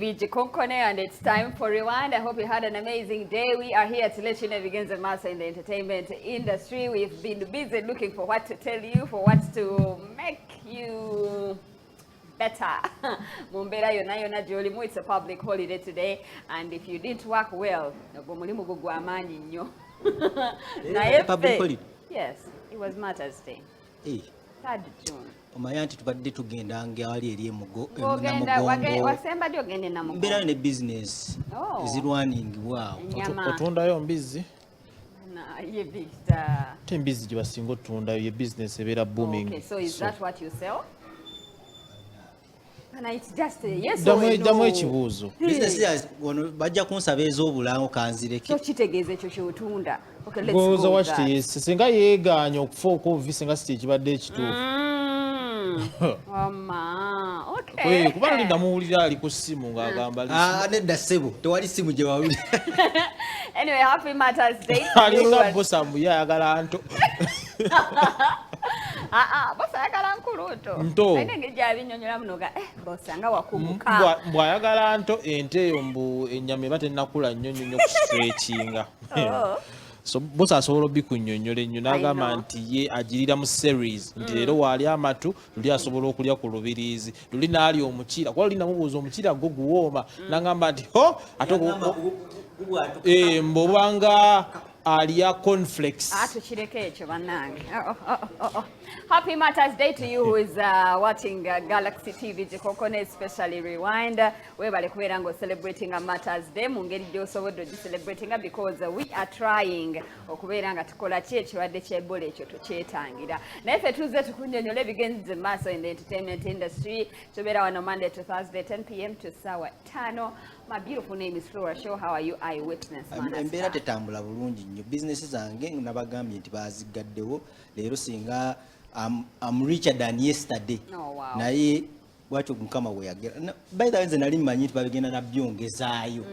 TV Jikonkone, and it's time for Rewind. I hope you had an amazing day. We are here to let you know begins and master in the entertainment industry. We've been busy looking for what to tell you, for what to make you better. Mumbera yona yona jolimu, it's a public holiday today, and if you didn't work well, mulimu gugwamani nnyo. Public holiday? Yes, it was Mother's Day. 3rd June. Omayanti tubadde tugenda ngawali eri emugo wasemba dio gende na mugo mbera ne business ezirwanning wow otundayo mbizi na ye Victor tembizi gye basinga otundayo ye business ebera booming. Okay, so is that what you sell? And it's just yes or no. Damu ekibuuzo business wano bajja kunsaba ez'obulango kanzireke so kitegeeze ekyo kyotunda. Okay, let's go go watch this singa yeegaanya okufa okuvisa nga site ekibadde ekituufu. Mama, okay. Kuba linda muwulira ali ku simu ng'agamba nedda ssebo tewali simu gye wawuli. Anyway, happy Mother's Day. Alinga bosa mbuya ayagala nto. Bosa ayagala nkuluto. Nto. Ayina engeri gy'abinyonyola munoga bosa nga wakubuka. Bw'ayagala nto ente eyo mbu ennyama eba tennakula nnyo nnyo ku stretchinga. So bosa asobola obikunyonyola ennyo n'agamba nti ye agirira mu series nti leero waali amatu luli asobola okulya ku lubiriizi luli n'ali omukira kuba luli namubuuza omukira gwo guwooma n'agamba nti ate mbobanga alya cornflakes. Tukireke ekyo bannange. Happy Mother's Day to you who is watching Galaxy TV Jikokone, especially Rewind. Webale kubeera ngo celebrating a Mother's Day mu ngeri gy'osobodde celebrating because we are trying okubeera nga tukola ki ekirwadde ky'Ebola ekyo tukyetangira. Naye ffe tuzze tukunyonyola ebigenze maaso in the entertainment industry. Tubeera wano Monday to Thursday 10 p.m. to ssaawa 5. My beautiful name is Flora Show. How are you? Eyewitness. Embeera tetambula bulungi nnyo. Business zange nabagambye nti bazigaddewo leero singa I'm richer than yesterday. Oh, wow. Naye bwatyo mukama we yagera. By the way, nali mmanyi nti babigenda nabyongezaayo.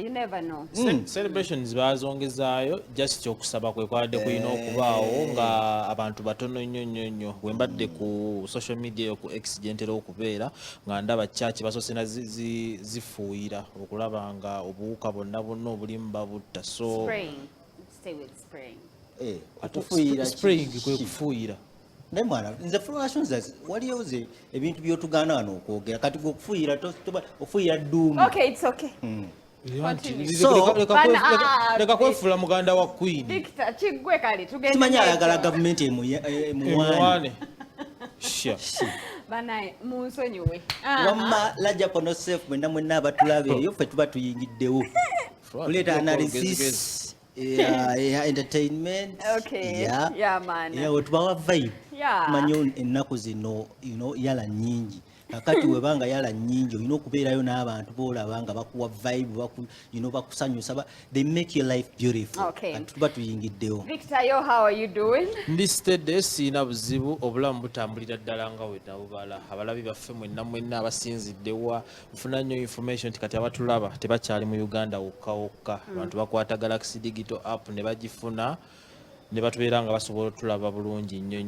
You never know. Celebrations bazongezaayo just okusaba kwe kwadde kulina okubaawo nga abantu batono nnyo wembadde ku social media ku accidentera okubeera nga ndaba church basosena zifuuyira okulaba nga obuwuka bonna obulimu babutta. So stay with spraying. Spraying kwe kufuuyira. Nemwana nze fluorescence waliyo ze ebintu by'otugaana wano okwogera kati okufuuyira ofuuyira dduumu. Okay, it's okay. Leka kwefuula muganda wa Queen. Victor kiggwe kali tugende. Simanyi ayagala gavumenti emuwaane. Banaye munsonyiwe. Wamma lajja pono safe mwenna abatulabe eyo ffe tuba tuyingiddewo. Kuleeta analysis. Entertainment. Okay. Yeah, man. Tubawa vibe. Manyo ennaku zino yala nyingi. Kakati webanga yala nyingi okubeerayo n'abantu boolaba nga bakuwa vibe bakusanyusa. They make your life beautiful. Okay. Tuba tuyingiddewo. Victor, how are you doing? Ndi steady siina buzibu obulamu butambulira ddala nga we nabubala. Abalabi baffe mwenna abasinziddewa nfuna nnyo information nti kati abatulaba tebakyali mu Uganda wokka. Abantu bakwata Galaxy Digital app ne bagifuna ne batubeera nga basobola tulaba bulungi nnyo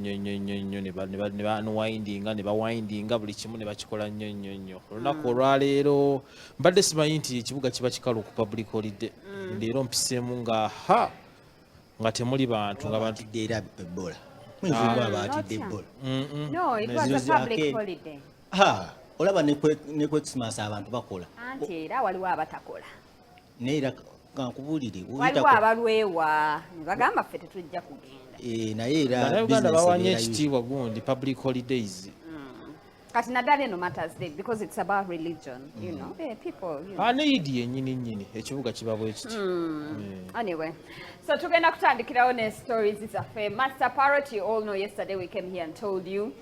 ne bawindinga buli kimu ne bakikola nnyo. Olunaku olwaleero mbadde simanyi nti ekibuga kiba kikalu ku public holiday. Leero mpiseemu nga temuli bantu nga bantu dera Ebola. Ebola. No, it was a public holiday. Olaba ne Christmas abantu bakola. Anti era waliwo abatakola. Neera kankubulire waliwo abalwewa bagamba ffe tetujja kugenda. Naye era Uganda bawanye ekitiibwa gundi public holidays. Kati naddala eno Mother's Day because it's about religion, you know. People, you know. Needi yennyini ekibuga kiba bwe kiti. Anyway, so tugenda kutandikirawo ne stories zaffe. Master Parrot, you all know yesterday we came here and told you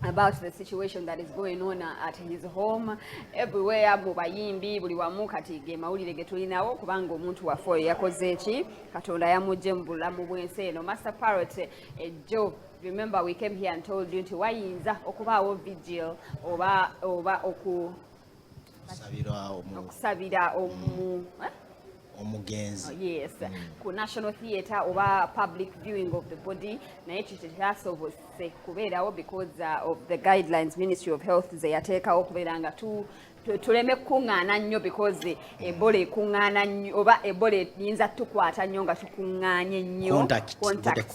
about the situation that is going on at his home. Everywhere mu bayimbi buli wamu kati ge mawulire ge tulinawo kubanga omuntu waffe yakoze eki Katonda yamugye mu bulamu bw'ensi eno. Master Parrot Joe, remember we came here and told you nti wayinza okubaawo vigil oba okusabira omugenzi. Yes, ku National Theatre oba public viewing of the body naye ekyo tekyasobose kubeerawo because of the guidelines Ministry of Health ze yateekawo okubeera nga tuleme kukuŋŋaana nnyo because Ebola ekuŋŋaana nnyo oba Ebola eyinza tukwata nnyo nga tukuŋŋaanye nnyo contact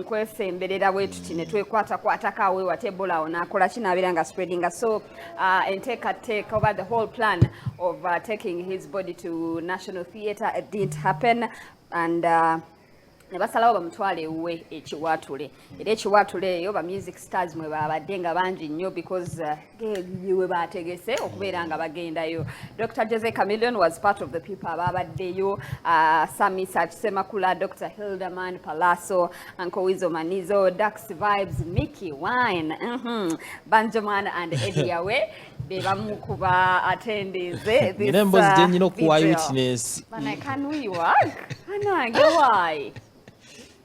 kwesemberera bwe tuti ne twekwatakwatako aweewata Ebola awo n'akola kinaabeera nga spreadinga so enteekateeka oba the whole plan of taking his body to National Theatre it didn't happen and ne basalawo bamutwale ewe ekiwaatule era ekiwaatule eyo ba music stars mwe babadde nga bangi nnyo because we baategese okubeera nga bagendayo. Dr. Jose Chameleon was part of the people ababaddeyo, Sami Semakula, Dr. Hildeman Palazzo, Uncle Weasel Manizo, Dax Vibes, Mickey Wine, Banjoman and Eddie Yawe bebamu kuba attendees this witness. Man, can we work? Why?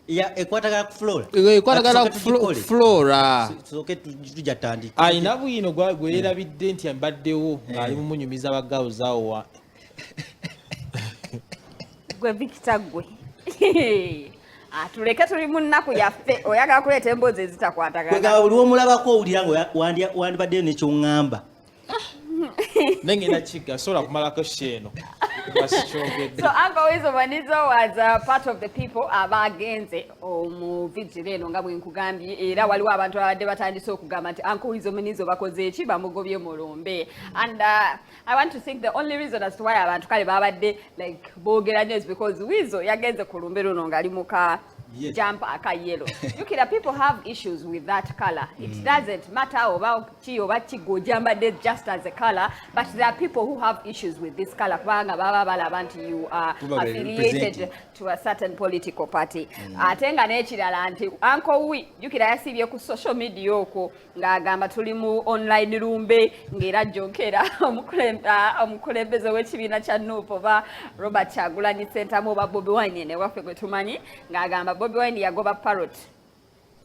Yeah, ekwatagala ku Flora. Ekwatagala ku Flora. Soke tujatandi. Ayina bwino gwerabidde nti ambaddewo ng'ali mu munyumiza baggawo zaawo. Gwe Victor gwe. Tuleke tuli mu nnaku yaffe oyagala kuleeta emboozi ezitakwatagana. Kwega buli omulabako owulira nga wandibaddeyo n'ekyoŋŋamba. Nengenda chiga sola kumalako sheno. So Uncle Weasel Manizo was part of the people abagenze omu Vigil eno nga bwe nkugambye era waliwo abantu abadde batandise okugamba nti Uncle Weasel Manizo bakoze eki bamugobye mu lumbe and I want to think the only reason as to why abantu kale babadde like boogera nnyo is because Weasel yagenze ku lumbe luno ng'ali muka jump aka yellow. People have issues with that color. It doesn't matter oba chigo jambade just as a color, but there are people who have issues with this color. You are affiliated to a certain political party. Atenga nechirala nti Uncle we yukira yasibye ku social media okwo ng'agamba tuli mu online lumbe ng'era jonkera omukulembeze w'ekibiina kya Nuupu oba Robert Kyagulanyi Ssentamu oba Bobi Wine ne waffe gwe tumanyi ng'agamba Bobi Wine yagoba Parrot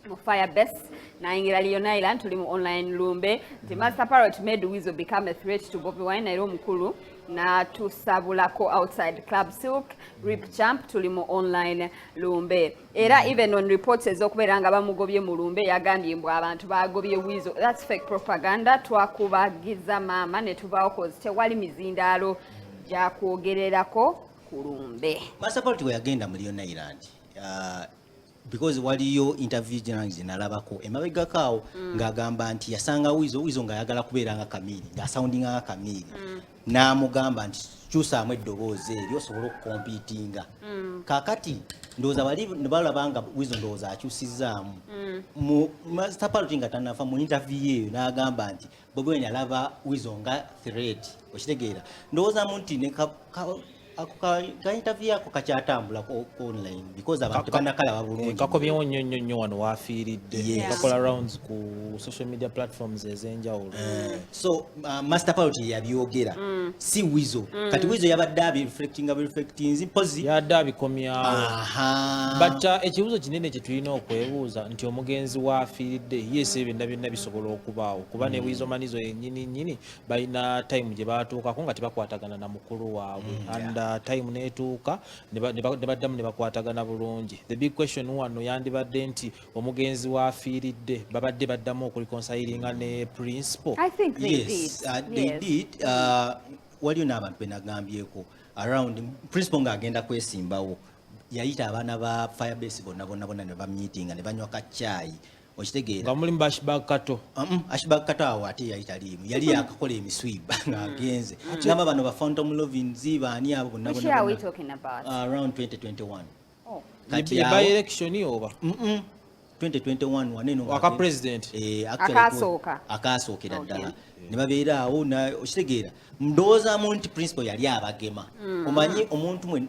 mu Firebase nayingira Leon Island tuli mu online lumbe nti Master Parrot made Weasel become a threat to Bobi Wine naye omukulu na tusabulako outside Club Silk Rip Champ tuli mu online lumbe era even on reports ez'okubeera nga bamugobye mu lumbe yagambye mbw abantu bagobye Weasel that's fake propaganda twakubagiza maama ne tubaawo cause tewali mizindaalo gyakwogererako ku lumbe. Master Parrot we yagenda mu Leon Island because waliyo interview gye nalabako emabegako awo ng'agamba nti yasanga Weasel ng'ayagala kubeera nga Kamili ng'asoundinga nga Kamili n'amugamba nti kyusaamu eddoboozi eryo osobola okukompiitinga kaakati ndowooza bali ne balaba nga Weasel ndowooza akyusizaamu Master Parrot nga tanafa mu interview eyo n'agamba nti Bobi Wine alaba Weasel nga threat okitegeera ndowoozamu nti ne ka interview yako kakyatambula ko online because abantu tebannakalaba bulungi kakobyewo nnyo wano waafiiridde kakola rounds ku social media platforms ezenjawulo so Master Parrot yabyogera si Weasel kati Weasel yabadde reflecting pozi yadde abikomyawo but ekibuuzo kinene kye tulina okwebuuza nti omugenzi waafiiridde yes ebintu byonna bisobola okubaawo kuba ne Weasel Manizo yennyini balina time gye baatuukako nga tebakwatagana na mukulu waabwe and time netuuka ne baddamu ne bakwatagana bulungi. The big question wano yandibadde nti omugenzi waafiiridde babadde baddamu okulikonsayiringa ne principal. I think they did. Waliyo n'abantu benagambyeko around principal ng'agenda kwesimbawo yayita abaana ba Firebase bonna ne bamyitinga ne banywa kacaayi okitegeera nga mulimu Ashbag Kato Ashbag Kato awo ate yayitaliimu yali yakakola emiswiba ng'agenze ngamba bano ba Phantom Lovinzi baani abo bonna around 2021 kati by election oba 2021 waneno waka president akasookera ddala ne babeera awo okitegeera ndowoozamu nti principal yali abagema omanyi omuntu mwe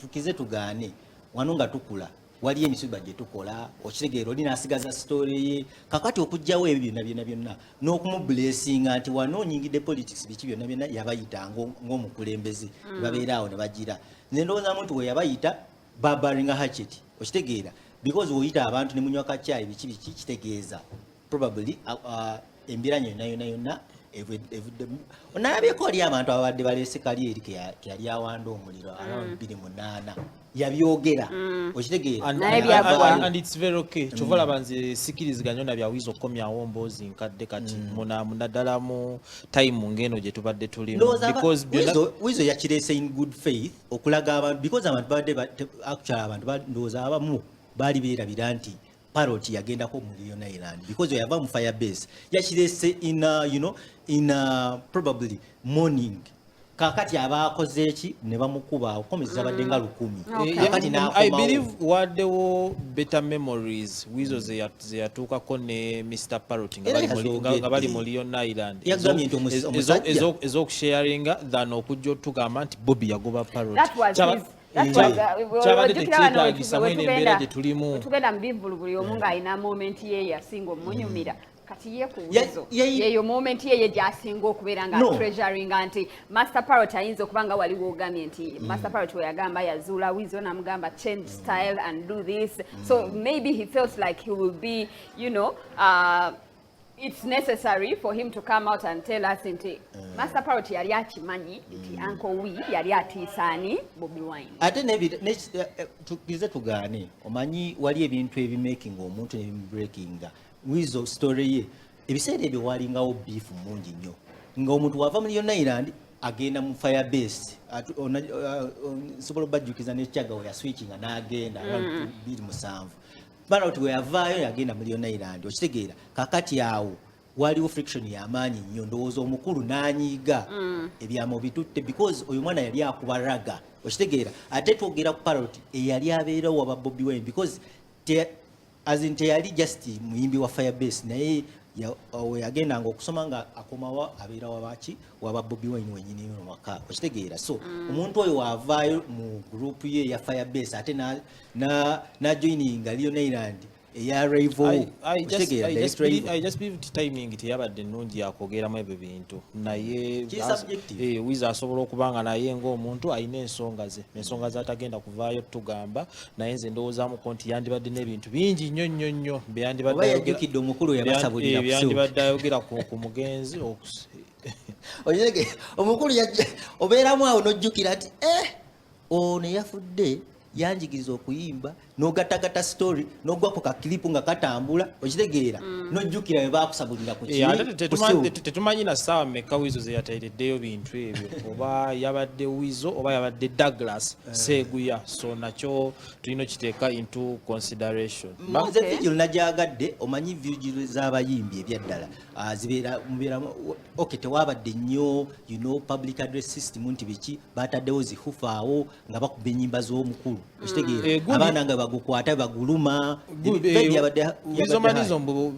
tukize tugaane wano nga tukula waliyo emisuba gye tukola okitegeera oli n'asigaza story ye kakati okujjawo ebyo byonna n'okumublessinga nti wano onyingidde politics biki byonna yabayita ng'omukulembeze ne babeera awo ne bagira nze ndowoozamu nti we yabayita babaringa hatchet okitegeera because woyita abantu ne munywa kacaayi biki kitegeeza probably embiranye yonna onabyeko ali abantu abadde balese kali eri kyali awanda omuliro around 28 yabyogera okitegeera and it's very okay chovola banze sikiriziganya na bya Weasel komyawo mboozi nkadde kati munaddala mu time ngeno gye tubadde tulimu because Weasel yakirese in good faith okulaga abantu because abantu badde actually abantu ndowooza abamu baali beerabira nti Parrot yagendako mu Million Island because yava mu Firebase yakirese in probably morning kakati abakoze eki ne bamukuba okomeza badde nga 10 kakati I believe waddewo better memories Weasel ze yatuukako ne Mr. Parrot nga bali mu Million Island ez'okusharinga than okujja otugamba nti Bobby yagoba Parrot tugenda mu bivulu buli omu ng'alina moment ye yasinga omunyumira kati ye ku Weasel yeyo moment ye gyasinga okubeera nga treasuring nti Master Parrot ayinza okuba nga waliwo ogamye nti Master Parrot we yagamba yazuula Weasel namugamba change style and do this so maybe he felt like he will be it's necessary for him to come out and tell us nti Master Parrot yali akimanyi nti Uncle Wee yali atiisaani Bobi Wine ate tukize tugaane omanyi wali ebintu ebimaking omuntu nebimubreakinga Weasel story ye ebiseera ebyo walingawo beef mungi nnyo ng'omuntu wava mu Million Island agenda mu Firebase sobola bajjukiza n'ekyaga we yaswitchinga n'agenda around 27 Parrot we yavaayo yagenda mu Million Island okitegeera kakati awo waliwo friction y'amaanyi nnyo ndowooza omukulu n'anyiiga ebyamo bitutte because oyo mwana yali akubaraga okitegeera ate twogera ku Parrot eyali abeerawo waba Bobi Wine because teyali just muyimbi wa Firebase naye yagendanga okusoma nga akomawa abeera waba Bobi Wine wenyini mu maka okitegeera so omuntu oyo waavaayo mu group ye ya Firebase ate na joining Million Island eya Rival I just believe timing teyabadde nnungi yakwogeramu ebyo bintu naye Weasel asobola okubanga naye ng'omuntu alina ensonga ze atagenda kuvaayo tugamba naye nze ndowoozamuko nti yandibadde n'ebintu bingi nnyo yajjukidde omukulu yandibadde ayogera ku mugenzi omukulu obeeramu awo n'ojjukira nti ono yafudde yanjigiriza okuyimba n'ogattagatta story n'ogwa ku kakilipu nga katambula okitegeera n'ojjukira bwe baakusabulira ku tetumanyi na ssaawa mmeka Weasel ze yateereddeyo bintu ebyo oba yabadde Weasel oba yabadde Douglas Seguya so nakyo tulina okiteeka into consideration nze Vigil nagyagadde omanyi Vigil z'abayimbi ebyaddala mubeera tewabadde nnyo public address system nti biki bataddewo zihufaawo nga bakuba ennyimba z'omukulu okitegeera abaana nga bagukwata baguluma Manizo mbu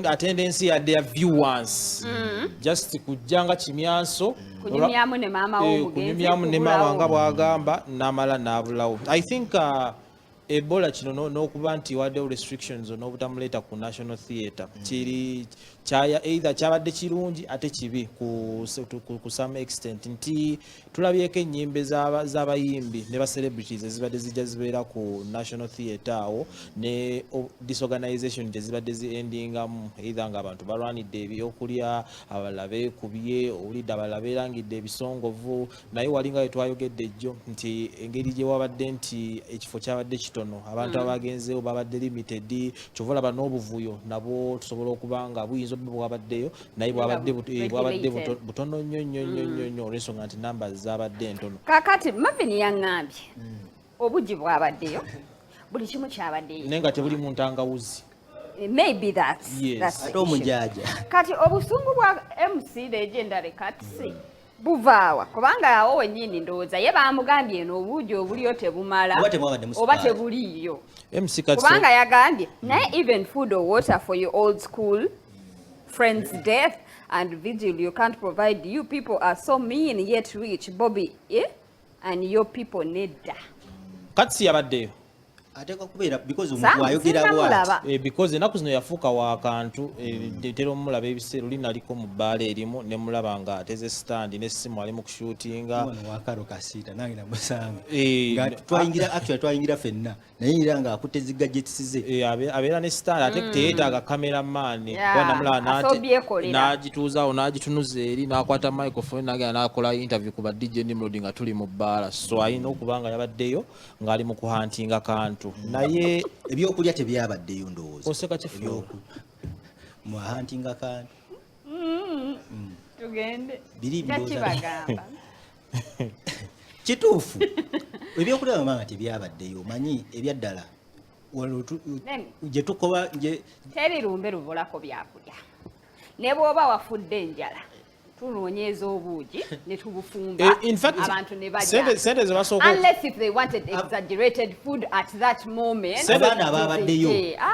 attendance yadde ya viewers just kujjanga kimyanso kunyumyamu ne maama nga bwagamba n'amala n'abulawo I think Ebola kino n'okuba nti waddewo restrictions n'obutamuleeta ku National Theatre kiri either kyabadde kirungi ate kibi ku some extent nti tulabyeko ennyimbe z'abayimbi ne ba celebrities ezibadde zijja zibeera ku National Theatre awo ne disorganization tezibadde ziendingamu either ng'abantu balwanidde ebyokulya abalala beekubye owulidde abalala beerangidde ebisongovu naye walinga we twayogedde jjo nti engeri gye wabadde nti ekifo kyabadde kitono abantu abagenzeewo babadde limited kyova olaba n'obuvuyo nabwo tusobola okuba nga buyinza bwabaddeyo naye bwabadde butono nnyo olw'ensonga nti namba zabadde ntono kakati Marvin yaŋŋambye obugi bwabaddeyo buli kimu kyabaddeyo naye nga tebuli mu ntangawuzi maybe that's ate omujaja kati obusungu bwa MC legendary katsi buvaawa kubanga awo wennyini ndowooza ye bamugambye eno obuugi obuliyo tebumala oba tebuliiyo kubanga yagambye naye even food or water for your old school friends death and Vigil you can't provide. You people are so mean yet rich. Bobby and your people nedda katsi yabaddeyo ateeka kubeera because omuntu ayogera bwati because enaku zino yafuuka waakantu tera omulaba ebiseera oli naliko mu bbaala erimu ne mulaba nga ateze stand n'essimu ali mu kushuutinga wakaro kasiita nange namusanga twayingira ffenna naye era nga akutte zigajeti ze abeera ne stand ate teyeetaaga kameramaani namulaba n'agituuzaawo n'agitunuza eri n'akwata microphone nagenda n'akola interview ku ba DJ Nimrod nga tuli mu bbaala so alina okuba nga yabaddeyo ng'ali mu kuhantinga kantu naye ebyokulya tebyabaddeyo ndowooza oseka kifu muhantinga kantu tugende biri kibagamba kituufu ebyokulya bamanga tebyabaddeyo manyi ebyaddala gye tukoba teri lumbe lubulako byakulya ne bw'oba wafudde enjala tunonyeza obuugi ne tubufumba abantu ne bajja unless if they wanted exaggerated food at that moment abaana ababaddeyo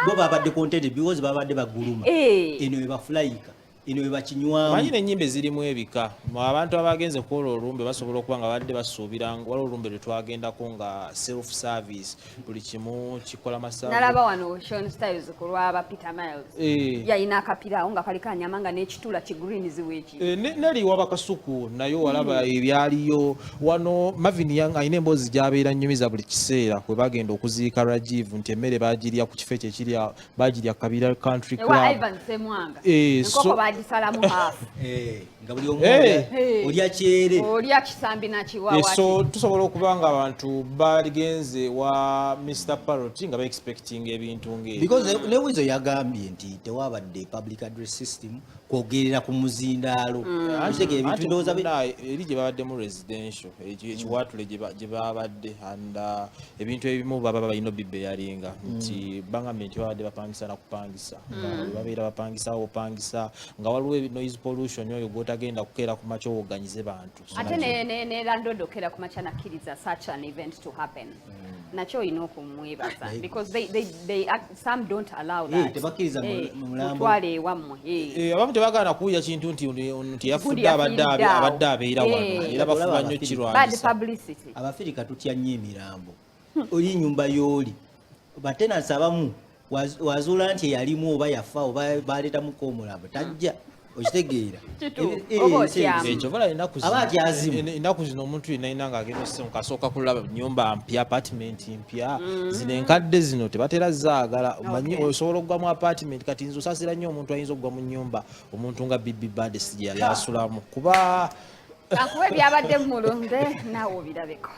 bo babadde contented because babadde baguluma eno ebafulayika eno ebakinywamu manyi n'ennyimba zirimu ebika abantu abagenze kwola olumbe basobola okuba nga badde basuubira waliwo olumbe lwe twagendako nga self service buli kimu kikola masavu nalaba wano Sean Styles ku lwaba Peter Miles yalina akapiraawo nga kaliko anyama nga n'ekitula kigreens weeki neliwa bakasuku naye walaba ebyaliyo wano Marvin Young alina emboozi gy'abeera nnyumiza buli kiseera kwe bagenda okuziika Rajiv nti emmere baagirya ku kifo ekyo ekirya baagirya Kabira Country Club Ivan Semwanga salamu hafu nga buli omu olya kyere olya kisambi nakiwawa so tusobola okuba nga abantu bagenze wa Mr. Parrot nga ba-expecting ebintu ng'ebyo because ne Weasel yagambye nti tewabadde public address system kwogerera ku muzindaalo ebintu ndowooza eri gye babadde mu residential ekiwatule gye babadde and ebintu ebimu baba balina bibbe yalinga nti bangambye nti babadde bapangisa nakupangisa babeera bapangisawo opangisa nga waliwo noise pollution oyo gwotagenda kukeera ku makya owoganyize bantu ate ne landodo okera ku makya nakkiriza such an event to happen nakyo olina okumwebaza because they some don't allow that tebakkiriza mutwale ewammwe abamu tebagaana kuwulira kintu nti yafudde abadde abeera wano era bafuba nnyo kirwanyisa abafirika tutya nnyo emirambo oli nyumba y'oli batenansi abamu wazuula nti eyalimu oba yafa oba baleetamuko omulambo tajja okitegeera ennaku zino omuntu yenayina ng'agenda osemu kasooka kulaba nyumba mpya apartment mpya zino enkadde zino tebatera zaagala manyi osobola okugwa mu apartment kati nze osasira nnyo omuntu ayinza okugwa mu nyumba omuntu nga Bibi Bades gye yali asulamu kuba akuba ebyabadde mulumbe naawe obirabeko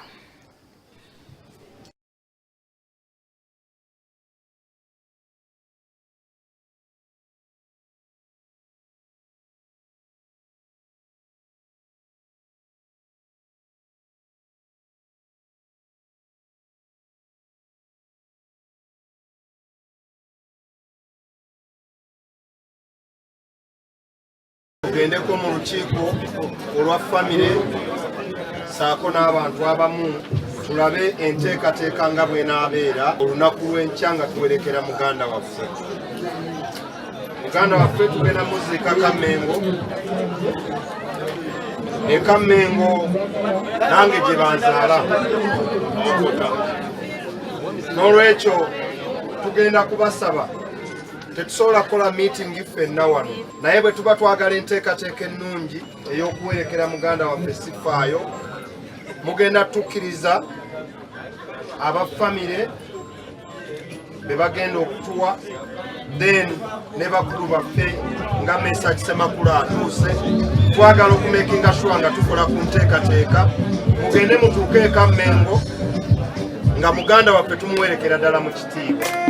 tugendeko mu lukiiko olwa famire saako n'abantu abamu tulabe enteekateeka nga bwenaabeera olunaku lw'enkya nga tuwerekera muganda waffe tugenda muziika Kammengo Kammengo nange gye banzaala n'olwekyo tugenda kubasaba tetusobola kukola meeting ffenna wano naye bwe tuba twagala enteekateeka ennungi ey'okuwerekera muganda waffe sifaayo mugenda tukkiriza abafamire be bagenda okutuwa then ne bakulu baffe nga Mesa Kisemakulu atuuse twagala okumekinga sure nga tukola ku nteekateeka mugende mutuuke Kammengo nga muganda waffe tumuwerekera ddala mu kitiibwa.